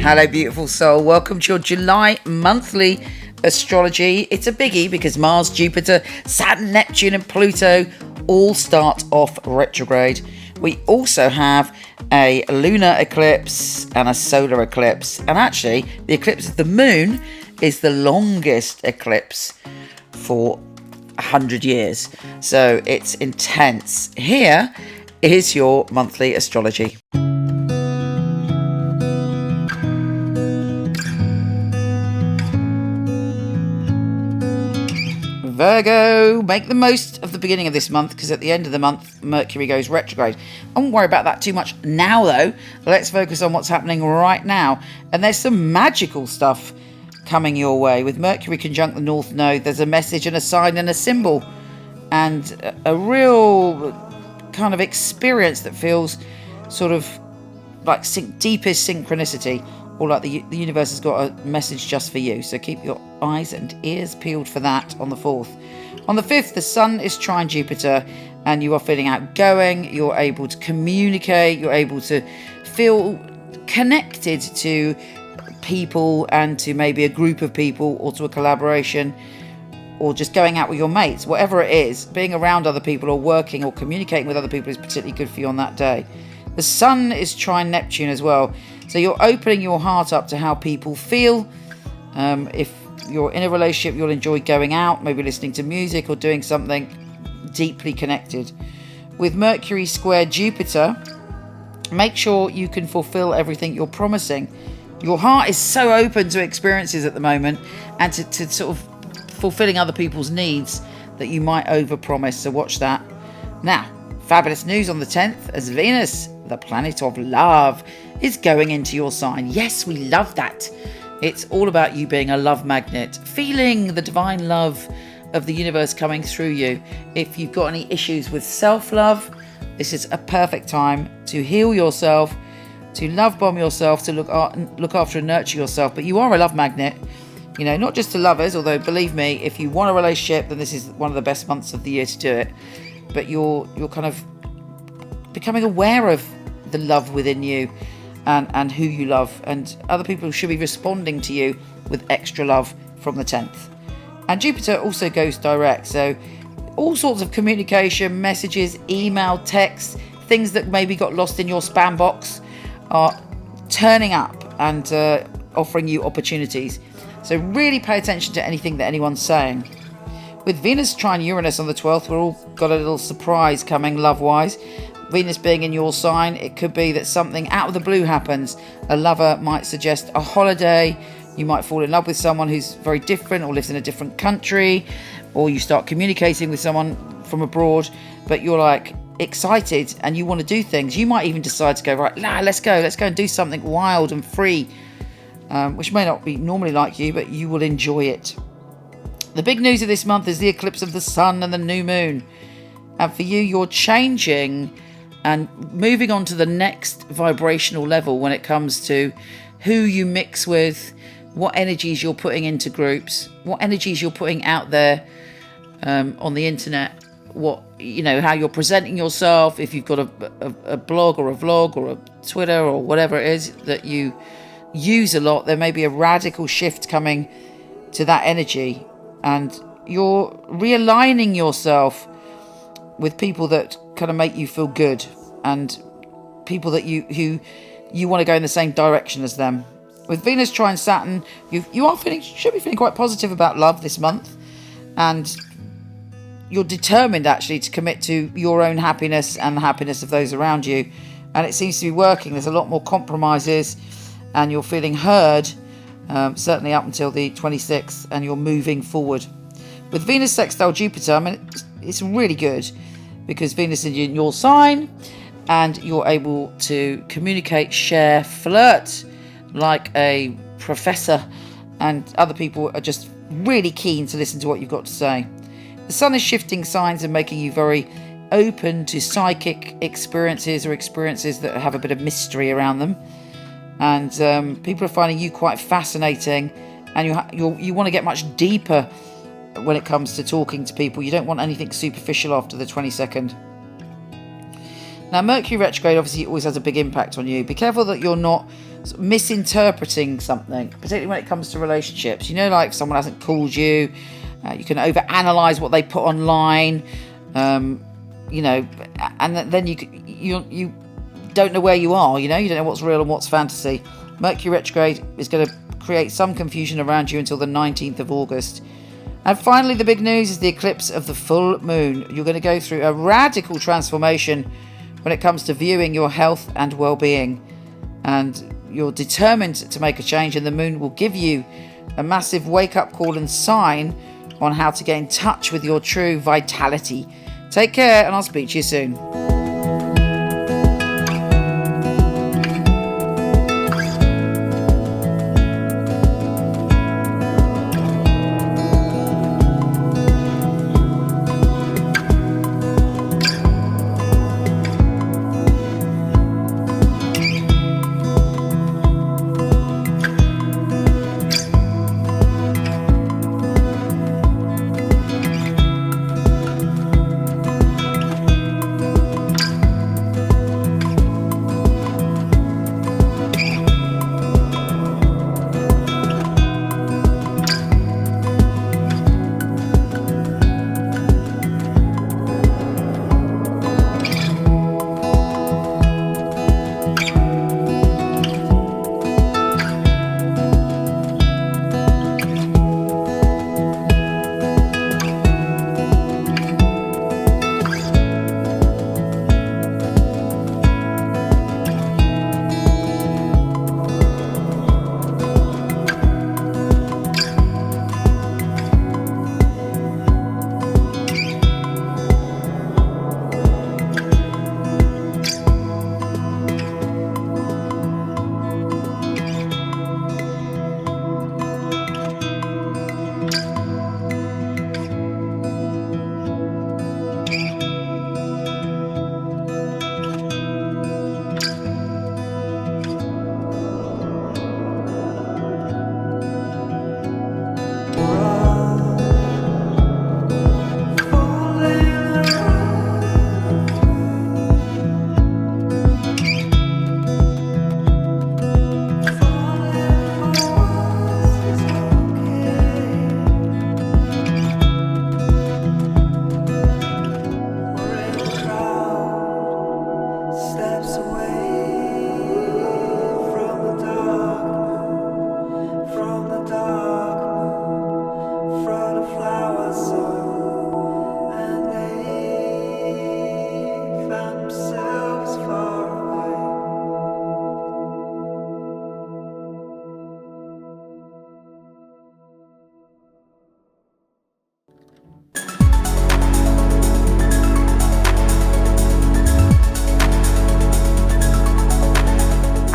Hello, beautiful soul. Welcome to your July monthly astrology. It's a biggie because Mars, Jupiter, Saturn, Neptune and Pluto all start off retrograde. We also have a lunar eclipse and a solar eclipse. And actually, the eclipse of the moon is the longest eclipse for 100 years. So it's intense. Here is your monthly astrology. Virgo, make the most of the beginning of this month because at the end of the month, Mercury goes retrograde. I won't worry about that too much now, though. Let's focus on what's happening right now. And there's some magical stuff coming your way. With Mercury conjunct the North Node, there's a message and a sign and a symbol. And a real kind of experience that feels sort of like deepest synchronicity. Or like the universe has got a message just for you. So keep your eyes and ears peeled for that on the 4th. On the 5th, the Sun is trine Jupiter and you are feeling outgoing. You're able to communicate. You're able to feel connected to people and to maybe a group of people or to a collaboration or just going out with your mates. Whatever it is, being around other people or working or communicating with other people is particularly good for you on that day. The Sun is trine Neptune as well. So you're opening your heart up to how people feel. If you're in a relationship, you'll enjoy going out, maybe listening to music or doing something deeply connected. With Mercury square Jupiter, make sure you can fulfill everything you're promising. Your heart is so open to experiences at the moment and to sort of fulfilling other people's needs that you might overpromise. So watch that. Now, fabulous news on the 10th as Venus, the planet of love, is going into your sign. Yes, we love that. It's all about you being a love magnet, feeling the divine love of the universe coming through you. If you've got any issues with self-love, this is a perfect time to heal yourself, to love bomb yourself, to look after and nurture yourself. But you are a love magnet, you know, not just to lovers, although believe me, if you want a relationship, then this is one of the best months of the year to do it. But you're kind of becoming aware of the love within you and who you love, and other people should be responding to you with extra love from the 10th. And Jupiter also goes direct, so all sorts of communication, messages, email, text, things that maybe got lost in your spam box are turning up and offering you opportunities. So really pay attention to anything that anyone's saying. With Venus trine Uranus on the 12th, we're all got a little surprise coming love-wise. Venus being in your sign, it could be that something out of the blue happens. A lover might suggest a holiday. You might fall in love with someone who's very different or lives in a different country, or you start communicating with someone from abroad, but you're like excited and you want to do things. You might even decide to go, right, let's go and do something wild and free, which may not be normally like you, but you will enjoy it. The big news of this month is the eclipse of the sun and the new moon. And for you, you're changing and moving on to the next vibrational level when it comes to who you mix with, what energies you're putting into groups, what energies you're putting out there on the internet, how you're presenting yourself. If you've got a blog or a vlog or a Twitter or whatever it is that you use a lot, there may be a radical shift coming to that energy, and you're realigning yourself with people that kind of make you feel good and people that you want to go in the same direction as them. With Venus trine Saturn, you should be feeling quite positive about love this month, and you're determined actually to commit to your own happiness and the happiness of those around you, and it seems to be working. There's a lot more compromises and you're feeling heard, certainly up until the 26th, and you're moving forward. With Venus sextile Jupiter, I mean, it's really good because Venus is in your sign and you're able to communicate, share, flirt like a professor, and other people are just really keen to listen to what you've got to say. The sun is shifting signs and making you very open to psychic experiences or experiences that have a bit of mystery around them. And people are finding you quite fascinating, and you want to get much deeper when it comes to talking to people. You don't want anything superficial after the 22nd. Now, Mercury retrograde obviously always has a big impact on you. Be careful that you're not misinterpreting something, particularly when it comes to relationships. You know, like if someone hasn't called you, you can overanalyze what they put online, you know, and then you don't know where you are. You know, you don't know what's real and what's fantasy. Mercury retrograde is going to create some confusion around you until the 19th of August. And finally, the big news is the eclipse of the full moon. You're going to go through a radical transformation when it comes to viewing your health and well-being. And you're determined to make a change, and the moon will give you a massive wake-up call and sign on how to get in touch with your true vitality. Take care, and I'll speak to you soon.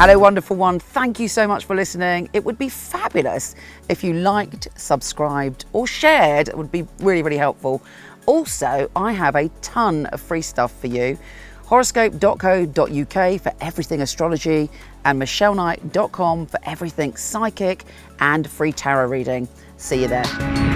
Hello, wonderful one. Thank you so much for listening. It would be fabulous if you liked, subscribed, or shared. It would be really, really helpful. Also, I have a ton of free stuff for you. Horoscope.co.uk for everything astrology, and micheleknight.com for everything psychic and free tarot reading. See you there.